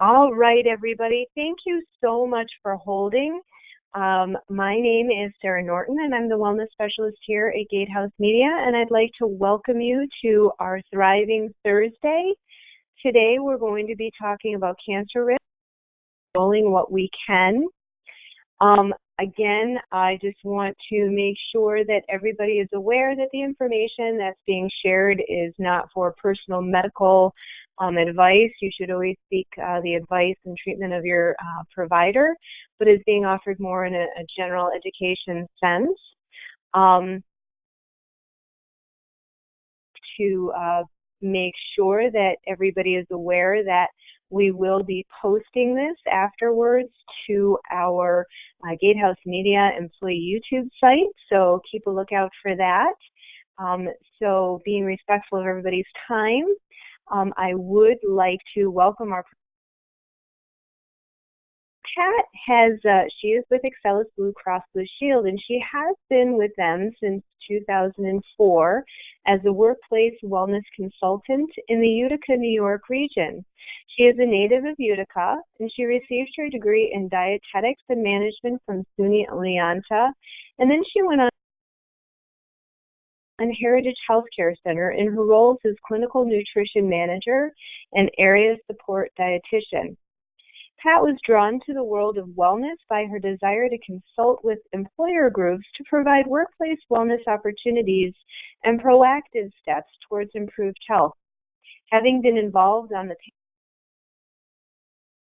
All right, everybody. Thank you so much for holding. My name is Sarah Norton, and I'm the Wellness Specialist here at Gatehouse Media, and I'd like to welcome you to our Thriving Thursday. Today, we're going to be talking about cancer risk, controlling what we can. Again, I just want to make sure that everybody is aware that the information that's being shared is not for personal medical advice. You should always seek the advice and treatment of your provider, but is being offered more in a general education sense. To make sure that everybody is aware that we will be posting this afterwards to our Gatehouse Media employee YouTube site, so keep a lookout for that. So being respectful of everybody's time, I would like to welcome our Pat. She is with Excellus Blue Cross Blue Shield, and she has been with them since 2004 as a workplace wellness consultant in the Utica, New York region. She is a native of Utica, and she received her degree in dietetics and management from SUNY Alianta, and then she went on Heritage Healthcare Center in her roles as clinical nutrition manager and area support dietitian. Pat was drawn to the world of wellness by her desire to consult with employer groups to provide workplace wellness opportunities and proactive steps towards improved health. Having been involved on the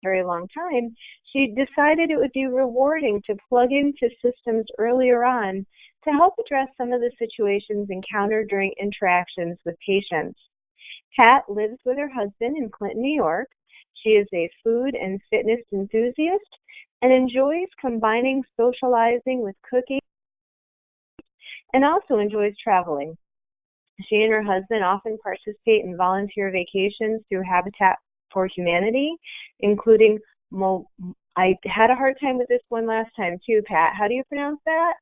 very long time, she decided it would be rewarding to plug into systems earlier on to help address some of the situations encountered during interactions with patients. Pat lives with her husband in Clinton, New York. She is a food and fitness enthusiast and enjoys combining socializing with cooking and also enjoys traveling. She and her husband often participate in volunteer vacations through Habitat for Humanity, including, I had a hard time with this one last time too, Pat. How do you pronounce that?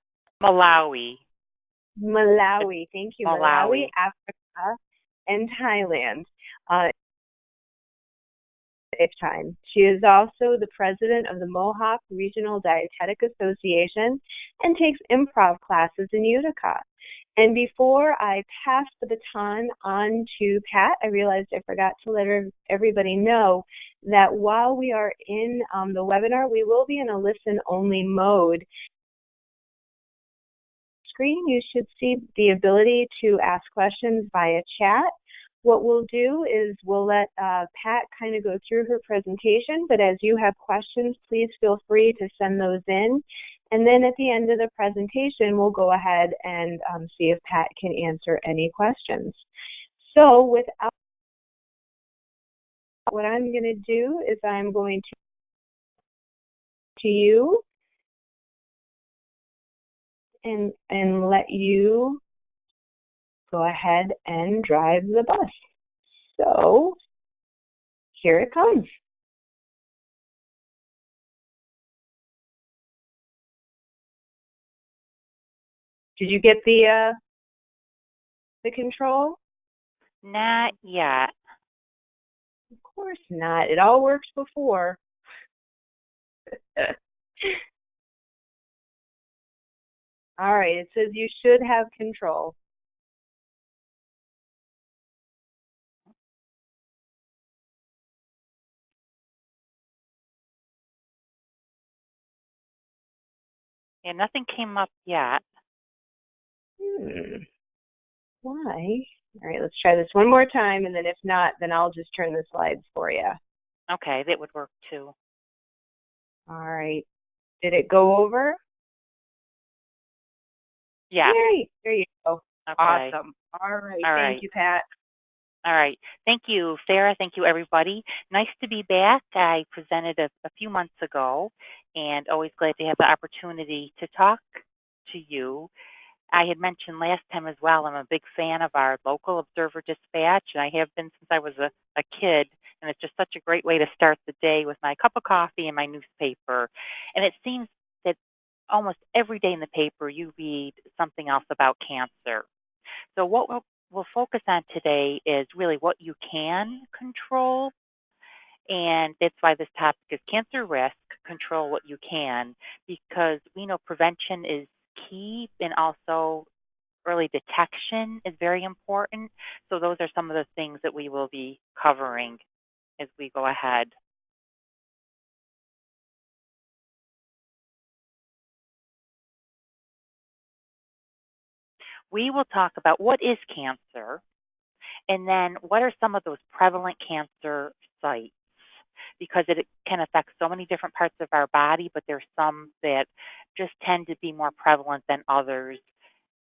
Malawi. Malawi. Thank you. Malawi, Africa, and Thailand. Time. She is also the president of the Mohawk Regional Dietetic Association and takes improv classes in Utica. And before I pass the baton on to Pat, I realized I forgot to let everybody know that while we are in the webinar, we will be in a listen-only mode. Screen, you should see the ability to ask questions via chat. What we'll do is we'll let Pat kind of go through her presentation, but as you have questions, please feel free to send those in. And then at the end of the presentation, we'll go ahead and see if Pat can answer any questions. So without, what I'm going to do is I'm going to you and let you go ahead and drive the bus. So here it comes. Did you get the control? Not yet. Of course not. It all worked before. All right, it says you should have control. Yeah, nothing came up yet. Why? All right, let's try this one more time, and then if not, then I'll just turn the slides for you. Okay, that would work too. All right. Did it go over? Yeah. Yay, there you go. Okay. Awesome. All right. Thank you, Pat. All right. Thank you, Sarah. Thank you, everybody. Nice to be back. I presented a few months ago, and always glad to have the opportunity to talk to you. I had mentioned last time as well, I'm a big fan of our local Observer Dispatch, and I have been since I was a kid, and it's just such a great way to start the day with my cup of coffee and my newspaper. And it seems that almost every day in the paper you read something else about cancer. So what we'll focus on today is really what you can control And that's why this topic is cancer risk, control what you can, because we know prevention is key and also early detection is very important. So those are some of the things that we will be covering as we go ahead. We will talk about what is cancer, and then what are some of those prevalent cancer sites? Because it can affect so many different parts of our body, but there's some that just tend to be more prevalent than others.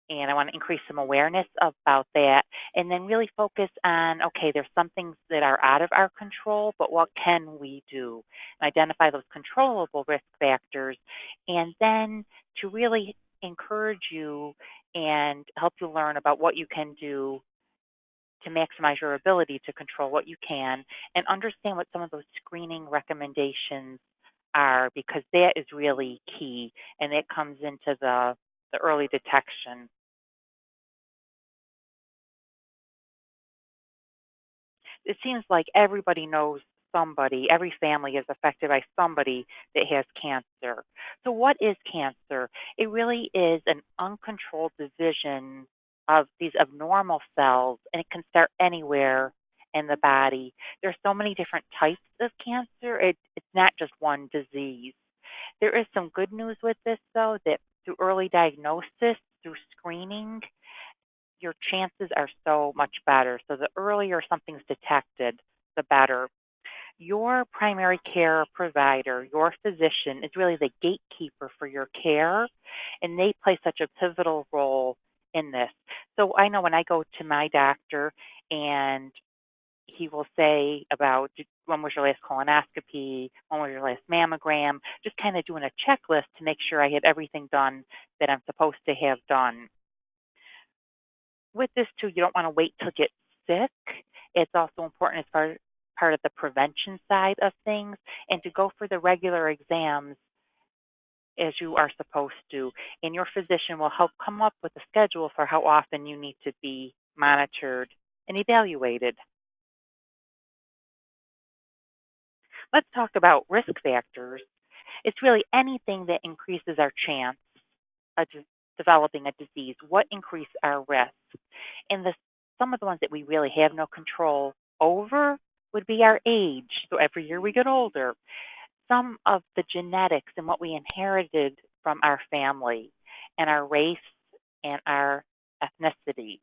And I want to increase some awareness about that. And then really focus on, okay, there's some things that are out of our control, but what can we do? Identify those controllable risk factors. And then to really encourage you and help you learn about what you can do to maximize your ability to control what you can and understand what some of those screening recommendations are, because that is really key and it comes into the early detection. It seems like everybody knows somebody, every family is affected by somebody that has cancer. So, what is cancer? It really is an uncontrolled division of these abnormal cells, and it can start anywhere in the body. There's so many different types of cancer, it's not just one disease. There is some good news with this, though, that through early diagnosis, through screening, your chances are so much better. So the earlier something's detected, the better. Your primary care provider, your physician, is really the gatekeeper for your care, and they play such a pivotal role in this. So I know when I go to my doctor and he will say about when was your last colonoscopy, when was your last mammogram, just kind of doing a checklist to make sure I had everything done that I'm supposed to have done. With this too, you don't want to wait till you get sick. It's also important as part of the prevention side of things, and to go for the regular exams as you are supposed to. And your physician will help come up with a schedule for how often you need to be monitored and evaluated. Let's talk about risk factors. It's really anything that increases our chance of developing a disease. What increase our risk? And some of the ones that we really have no control over would be our age. So every year we get older. Some of the genetics and what we inherited from our family and our race and our ethnicity.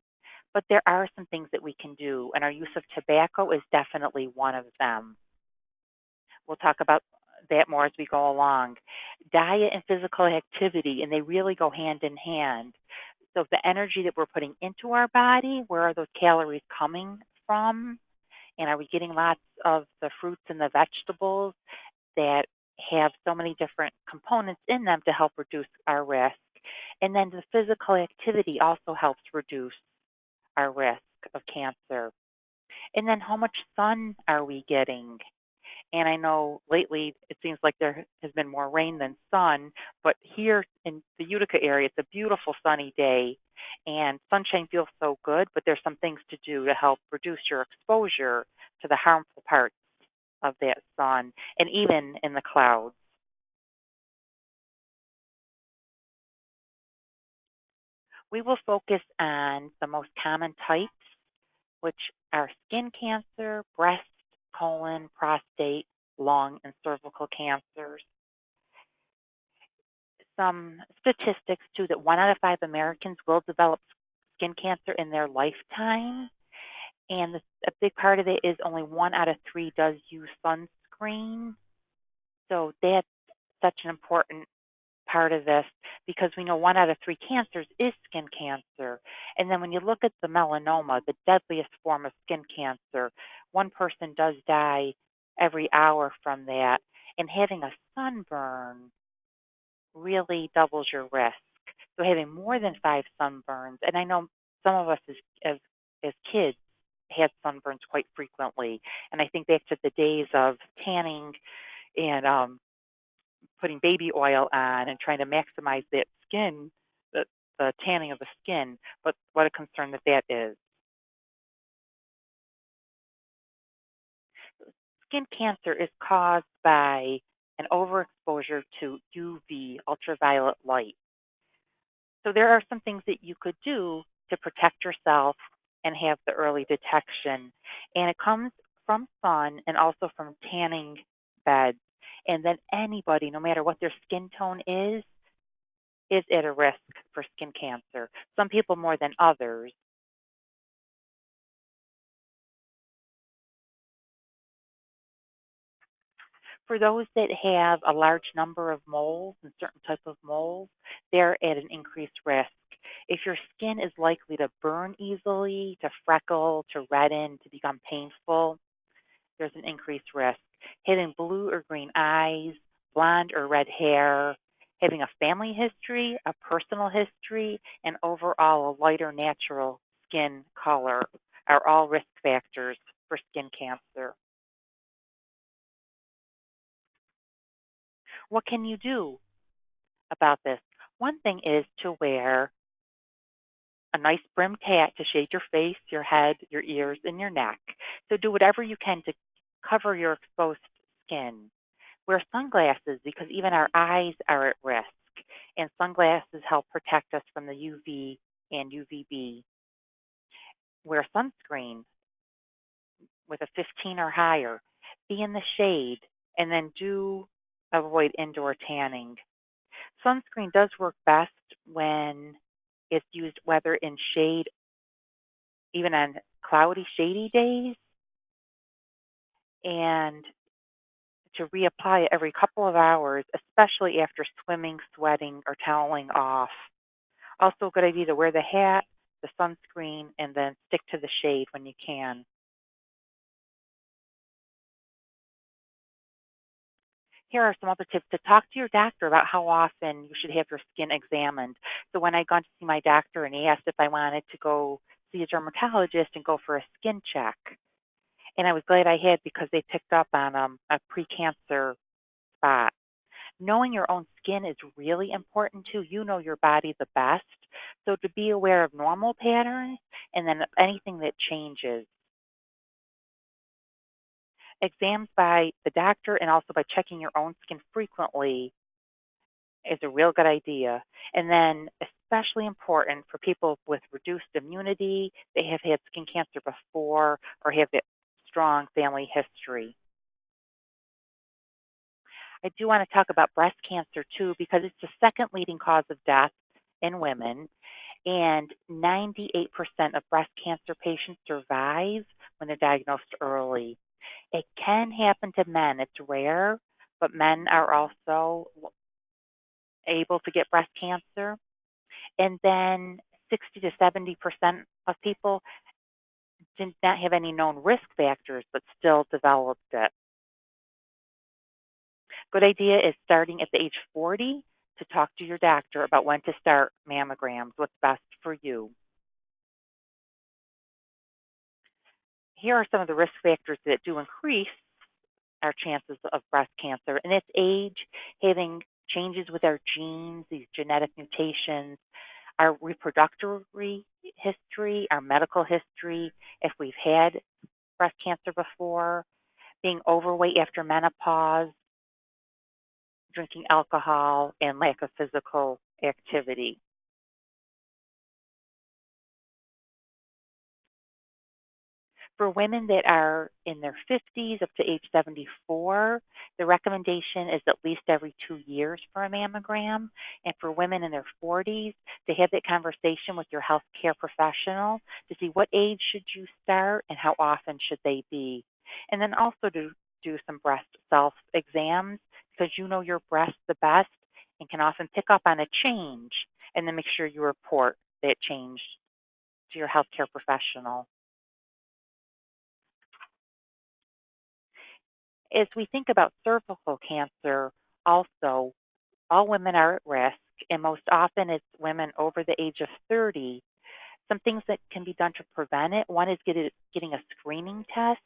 But there are some things that we can do, and our use of tobacco is definitely one of them. We'll talk about that more as we go along. Diet and physical activity, and they really go hand in hand. So the energy that we're putting into our body, where are those calories coming from? And are we getting lots of the fruits and the vegetables that have so many different components in them to help reduce our risk? And then the physical activity also helps reduce our risk of cancer. And then how much sun are we getting? And I know lately it seems like there has been more rain than sun, but here in the Utica area, it's a beautiful sunny day and sunshine feels so good, but there's some things to do to help reduce your exposure to the harmful parts of that sun and even in the clouds. We will focus on the most common types, which are skin cancer, breast, colon, prostate, lung, and cervical cancers. Some statistics too that 1 out of 5 Americans will develop skin cancer in their lifetime, and a big part of it is only 1 out of 3 does use sunscreen. So that's such an important part of this because we know 1 out of 3 cancers is skin cancer. And then when you look at the melanoma, the deadliest form of skin cancer, one person does die every hour from that. And having a sunburn really doubles your risk. So having more than 5 sunburns, and I know some of us as as kids had sunburns quite frequently, and I think back to the days of tanning and putting baby oil on and trying to maximize that skin, the tanning of the skin. But what a concern that is. Skin cancer is caused by an overexposure to UV, ultraviolet light. So there are some things that you could do to protect yourself and have the early detection. And it comes from sun and also from tanning beds. And then anybody, no matter what their skin tone is at a risk for skin cancer. Some people more than others. For those that have a large number of moles and certain types of moles, they're at an increased risk. If your skin is likely to burn easily, to freckle, to redden, to become painful, there's an increased risk. Having blue or green eyes, blonde or red hair, having a family history, a personal history, and overall a lighter natural skin color are all risk factors for skin cancer. What can you do about this? One thing is to wear a nice brimmed hat to shade your face, your head, your ears, and your neck. So do whatever you can to cover your exposed skin. Wear sunglasses because even our eyes are at risk, and sunglasses help protect us from the UV and UVB. Wear sunscreen with a 15 or higher. Be in the shade, and then do avoid indoor tanning. Sunscreen does work best when it's used whether in shade, even on cloudy, shady days, and to reapply it every couple of hours, especially after swimming, sweating, or toweling off. Also, a good idea to wear the hat, the sunscreen, and then stick to the shade when you can. Here are some other tips to talk to your doctor about how often you should have your skin examined. So when I got to see my doctor and he asked if I wanted to go see a dermatologist and go for a skin check. And I was glad I had because they picked up on a precancer spot. Knowing your own skin is really important too. You know your body the best. So to be aware of normal patterns and then anything that changes. Exams by the doctor and also by checking your own skin frequently is a real good idea. And then especially important for people with reduced immunity, they have had skin cancer before or have a strong family history. I do want to talk about breast cancer too because it's the second leading cause of death in women, and 98% of breast cancer patients survive when they're diagnosed early. It can happen to men. It's rare, but men are also able to get breast cancer. And then 60 to 70% of people did not have any known risk factors, but still developed it. Good idea is starting at the age 40 to talk to your doctor about when to start mammograms, what's best for you. Here are some of the risk factors that do increase our chances of breast cancer, and it's age, having changes with our genes, these genetic mutations, our reproductive history, our medical history, if we've had breast cancer before, being overweight after menopause, drinking alcohol, and lack of physical activity. For women that are in their 50s up to age 74, the recommendation is at least every 2 years for a mammogram. And for women in their 40s, to have that conversation with your healthcare professional to see what age should you start and how often should they be. And then also to do some breast self-exams because you know your breast the best and can often pick up on a change and then make sure you report that change to your healthcare professional. As we think about cervical cancer, also, all women are at risk, and most often it's women over the age of 30. Some things that can be done to prevent it, one is getting a screening test,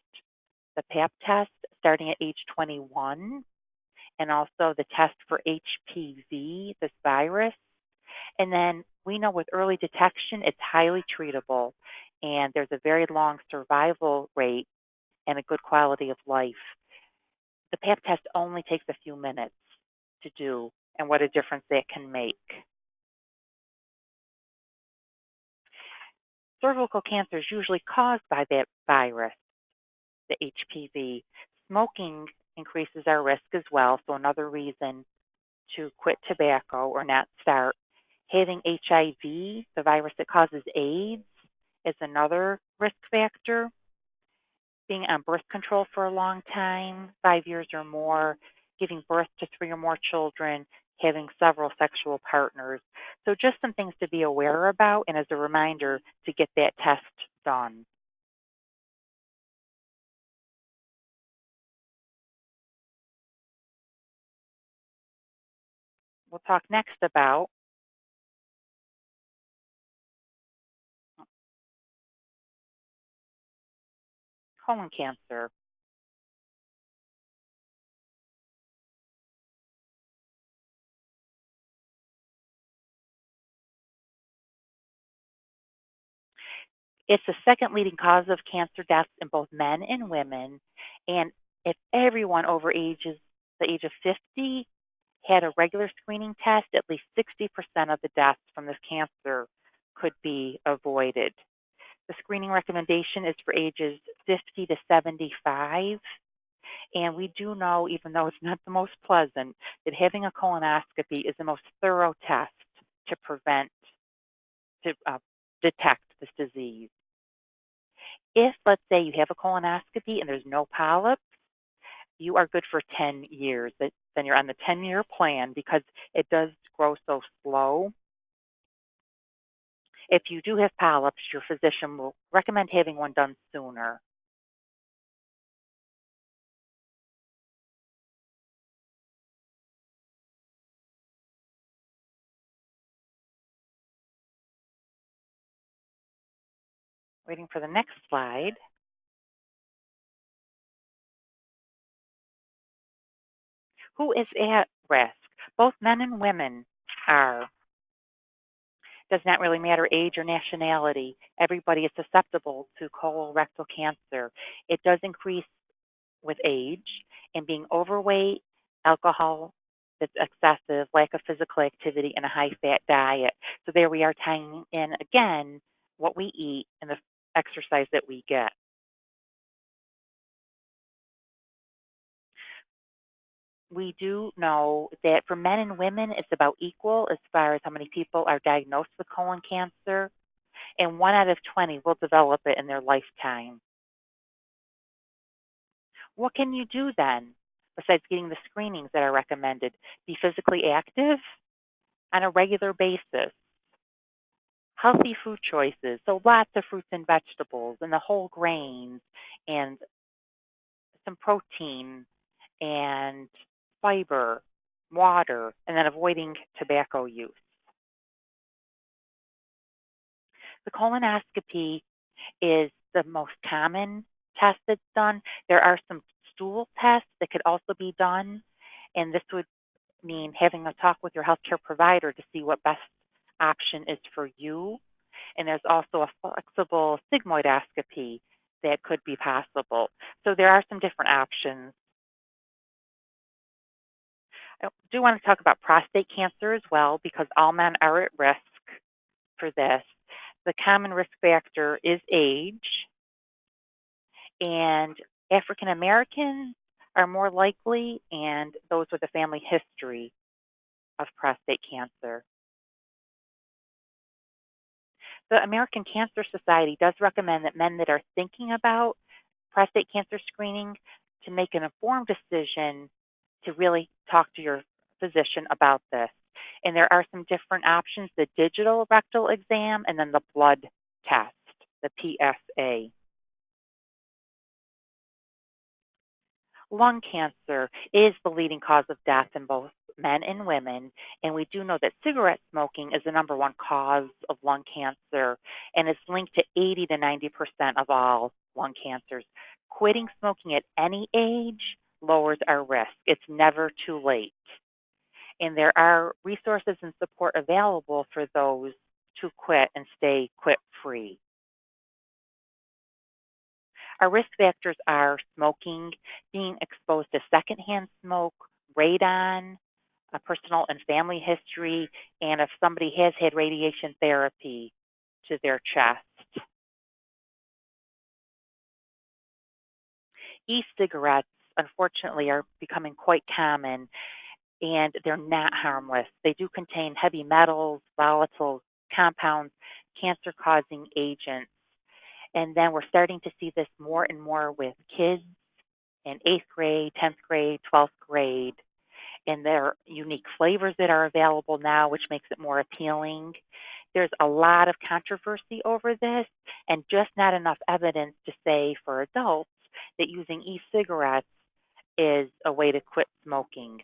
the PAP test, starting at age 21, and also the test for HPV, this virus. And then we know with early detection, it's highly treatable, and there's a very long survival rate and a good quality of life. The Pap test only takes a few minutes to do, and what a difference that can make. Cervical cancer is usually caused by that virus, the HPV. Smoking increases our risk as well, so another reason to quit tobacco or not start. Having HIV, the virus that causes AIDS, is another risk factor. Being on birth control for a long time, 5 years or more, giving birth to 3 or more children, having several sexual partners. So just some things to be aware about, and as a reminder to get that test done. We'll talk next about colon cancer. It's the second leading cause of cancer deaths in both men and women. And if everyone over the age of 50 had a regular screening test, at least 60% of the deaths from this cancer could be avoided. The screening recommendation is for ages 50 to 75. And we do know, even though it's not the most pleasant, that having a colonoscopy is the most thorough test to detect this disease. If, let's say, you have a colonoscopy and there's no polyps, you are good for 10 years. Then you're on the 10-year plan because it does grow so slow. If you do have polyps, your physician will recommend having one done sooner. Waiting for the next slide. Who is at risk? Both men and women are. Does not really matter age or nationality. Everybody is susceptible to colorectal cancer. It does increase with age, and being overweight, alcohol that's excessive, lack of physical activity, and a high-fat diet. So there we are tying in, again, what we eat and the exercise that we get. We do know that for men and women, it's about equal as far as how many people are diagnosed with colon cancer, and 1 out of 20 will develop it in their lifetime. What can you do then, besides getting the screenings that are recommended? Be physically active on a regular basis. Healthy food choices, so lots of fruits and vegetables and the whole grains and some protein and fiber, water, and then avoiding tobacco use. The colonoscopy is the most common test that's done. There are some stool tests that could also be done, and this would mean having a talk with your healthcare provider to see what best option is for you. And there's also a flexible sigmoidoscopy that could be possible. So there are some different options. I do want to talk about prostate cancer as well because all men are at risk for this. The common risk factor is age, and African Americans are more likely, and those with a family history of prostate cancer. The American Cancer Society does recommend that men that are thinking about prostate cancer screening to make an informed decision to really talk to your physician about this. And there are some different options, the digital rectal exam and then the blood test, the PSA. Lung cancer is the leading cause of death in both men and women, and we do know that cigarette smoking is the #1 cause of lung cancer, and it's linked to 80 to 90% of all lung cancers. Quitting smoking at any age lowers our risk. It's never too late. And there are resources and support available for those to quit and stay quit-free. Our risk factors are smoking, being exposed to secondhand smoke, radon, a personal and family history, and if somebody has had radiation therapy to their chest. E-cigarettes, unfortunately, are becoming quite common, and they're not harmless. They do contain heavy metals, volatile compounds, cancer-causing agents. And then we're starting to see this more and more with kids in 8th grade, 10th grade, 12th grade. And there are unique flavors that are available now, which makes it more appealing. There's a lot of controversy over this, and just not enough evidence to say for adults that using e-cigarettes is a way to quit smoking.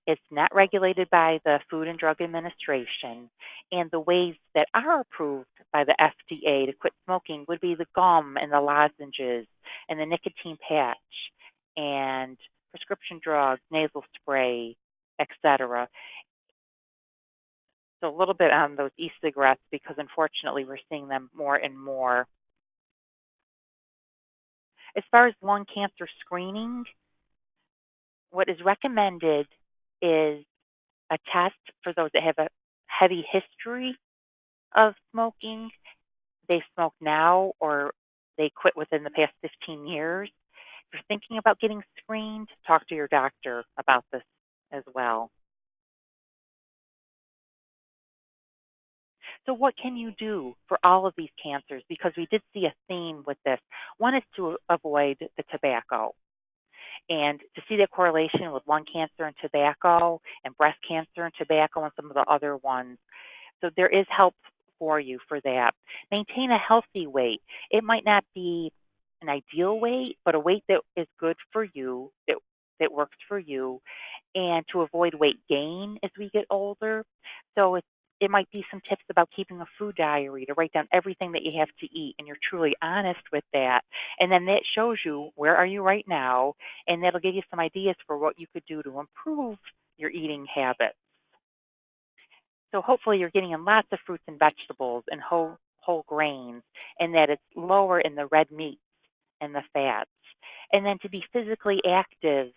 It's not regulated by the Food and Drug Administration, and the ways that are approved by the FDA to quit smoking would be the gum and the lozenges and the nicotine patch and prescription drugs, nasal spray, etc. So a little bit on those e-cigarettes because unfortunately we're seeing them more and more. As far as lung cancer screening, what is recommended is a test for those that have a heavy history of smoking. They smoke now or they quit within the past 15 years. If you're thinking about getting screened, talk to your doctor about this as well. So what can you do for all of these cancers? Because we did see a theme with this. One is to avoid the tobacco. And to see that correlation with lung cancer and tobacco and breast cancer and tobacco and some of the other ones. So there is help for you for that. Maintain a healthy weight. It might not be an ideal weight, but a weight that is good for you, that works for you, and to avoid weight gain as we get older. So it might be some tips about keeping a food diary to write down everything that you have to eat, and you're truly honest with that. And then that shows you where are you right now, and that'll give you some ideas for what you could do to improve your eating habits. So hopefully you're getting in lots of fruits and vegetables and whole grains, and that it's lower in the red meats and the fats. And then to be physically active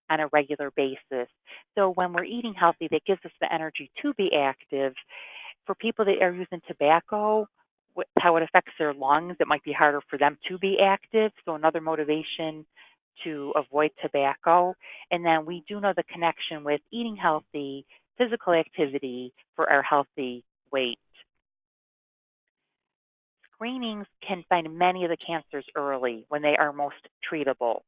on a regular basis. So when we're eating healthy, that gives us the energy to be active. For people that are using tobacco, how it affects their lungs, it might be harder for them to be active. So another motivation to avoid tobacco. And then we do know the connection with eating healthy, physical activity for our healthy weight. Screenings can find many of the cancers early when they are most treatable.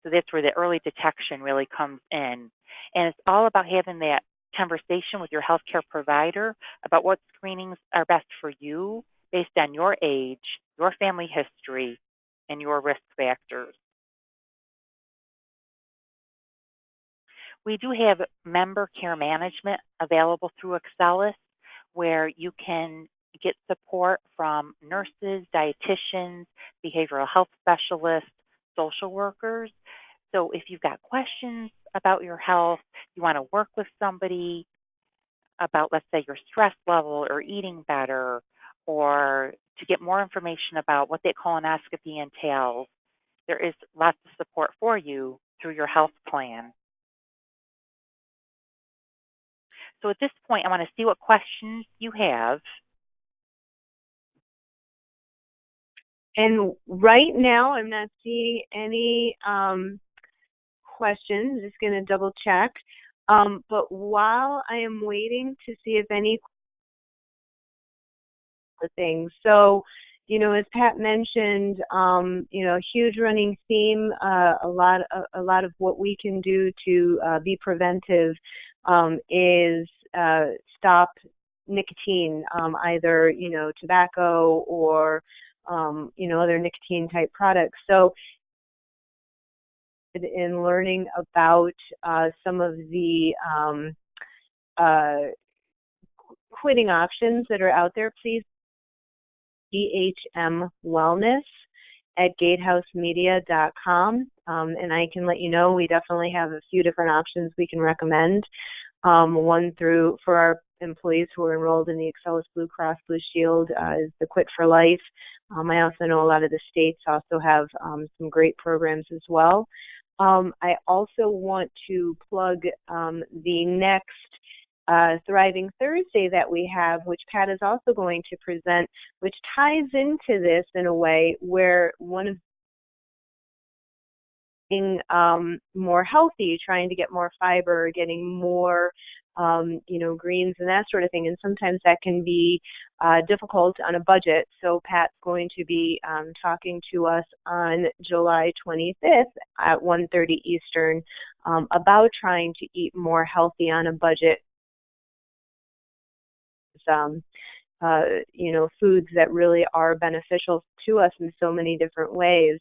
So that's where the early detection really comes in. And it's all about having that conversation with your healthcare provider about what screenings are best for you based on your age, your family history, and your risk factors. We do have member care management available through Excelis, where you can get support from nurses, dietitians, behavioral health specialists, social workers. So if you've got questions about your health, you want to work with somebody about, let's say, your stress level or eating better, or to get more information about what that colonoscopy entails, there is lots of support for you through your health plan. So at this point, I want to see what questions you have. And right now, I'm not seeing any questions. Just going to double check. But while I am waiting to see if any things, so as Pat mentioned, a huge running theme. A lot of what we can do to be preventive is stop nicotine, either tobacco or other nicotine type products. So in learning about some of the quitting options that are out there, please DHM Wellness at gatehousemedia.com, and I can let you know we definitely have a few different options we can recommend. One for our employees who are enrolled in the Excellus Blue Cross Blue Shield is the Quit for Life. I also know a lot of the states also have some great programs as well. I also want to plug the next Thriving Thursday that we have, which Pat is also going to present, which ties into this in a way where one of being more healthy, trying to get more fiber, getting more greens and that sort of thing. And sometimes that can be difficult on a budget. So Pat's going to be talking to us on July 25th at 1:30 Eastern about trying to eat more healthy on a budget. Foods that really are beneficial to us in so many different ways.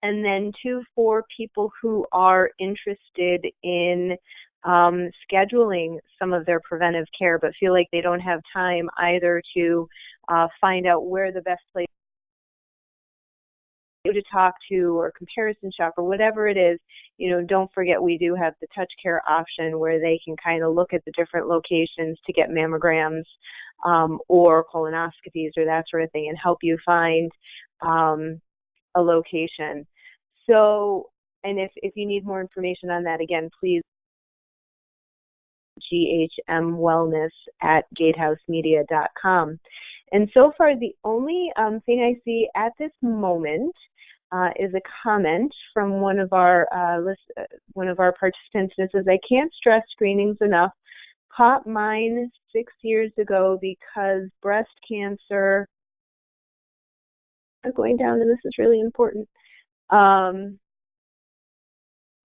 And then two, for people who are interested in scheduling some of their preventive care but feel like they don't have time either to find out where the best place to talk to or comparison shop or whatever it is, don't forget we do have the Touch Care option where they can kind of look at the different locations to get mammograms or colonoscopies or that sort of thing and help you find a location. So, and if you need more information on that, again, please ghmwellness@gatehousemedia.com. And so far, the only thing I see at this moment is a comment from one of our participants. It says, "I can't stress screenings enough. Caught mine 6 years ago because breast cancer." I'm going down, and this is really important.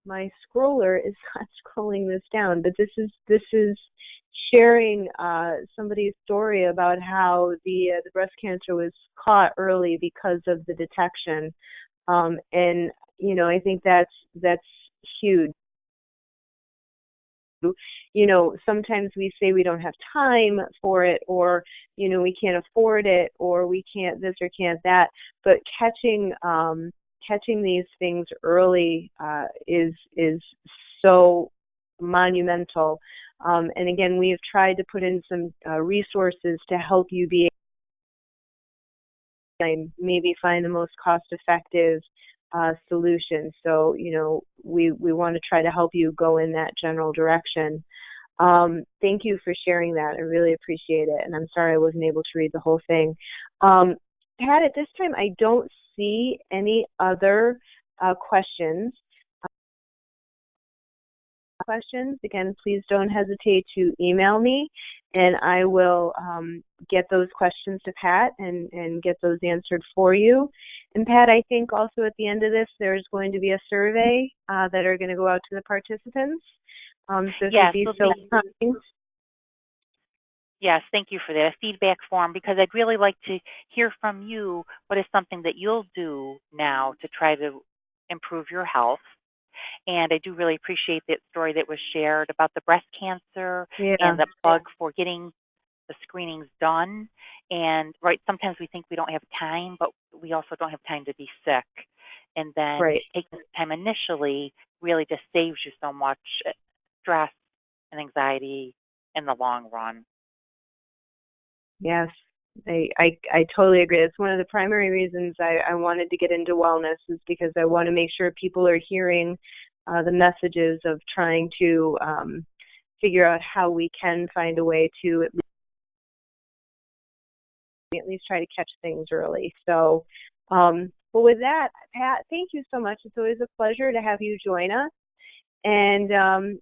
My scroller is not scrolling this down, but this is sharing somebody's story about how the breast cancer was caught early because of the detection, and I think that's huge. Sometimes we say we don't have time for it, or we can't afford it, or we can't this or can't that, but catching these things early is so monumental. And again, we have tried to put in some resources to help you be maybe find the most cost-effective solution. So, we want to try to help you go in that general direction. Thank you for sharing that. I really appreciate it. And I'm sorry I wasn't able to read the whole thing. Pat, at this time, I don't see any other questions. Again, please don't hesitate to email me, and I will get those questions to Pat and get those answered for you. And Pat, I think also at the end of this, there's going to be a survey that are going to go out to the participants. So if yes, you'd be so kind. Yes, thank you for that, a feedback form, because I'd really like to hear from you what is something that you'll do now to try to improve your health. And I do really appreciate that story that was shared about the breast cancer and the plug for getting the screenings done. And sometimes we think we don't have time, but we also don't have time to be sick. And then taking time initially really just saves you so much stress and anxiety in the long run. Yes, I totally agree. It's one of the primary reasons I wanted to get into wellness, is because I want to make sure people are hearing the messages of trying to figure out how we can find a way to at least try to catch things early. So, well, with that, Pat, thank you so much. It's always a pleasure to have you join us. And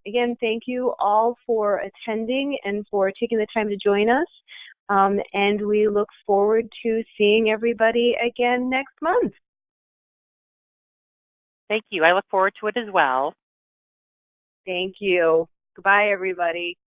again, thank you all for attending and for taking the time to join us. And we look forward to seeing everybody again next month. Thank you. I look forward to it as well. Thank you. Goodbye, everybody.